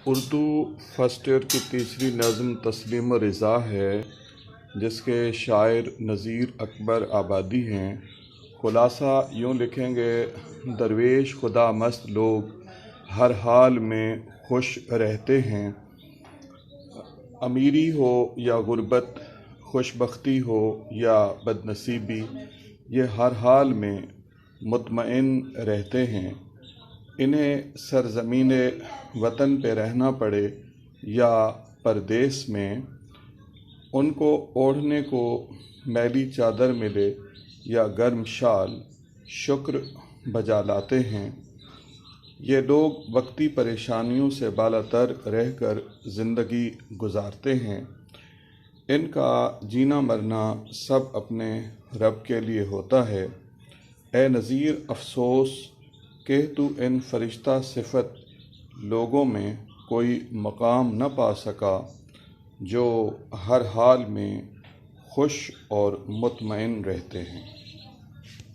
Urdu first year کی تیسری نظم تسلیم و رضا ہے، جس کے شاعر نذیر اکبر آبادی ہیں۔ خلاصہ یوں لکھیں گے: درویش خدا مست لوگ ہر حال میں خوش رہتے ہیں، امیری ہو یا غربت، خوش بختی ہو یا بد نصیبی، یہ ہر حال میں مطمئن رہتے ہیں۔ انہیں سرزمین وطن پہ رہنا پڑے یا پردیس میں، ان کو اوڑھنے کو میلی چادر ملے یا گرم شال، شکر بجا لاتے ہیں۔ یہ لوگ وقتی پریشانیوں سے بالاتر رہ کر زندگی گزارتے ہیں۔ ان کا جینا مرنا سب اپنے رب کے لیے ہوتا ہے۔ اے نذیر افسوس کہ تو ان فرشتہ صفت لوگوں میں کوئی مقام نہ پا سکا، جو ہر حال میں خوش اور مطمئن رہتے ہیں۔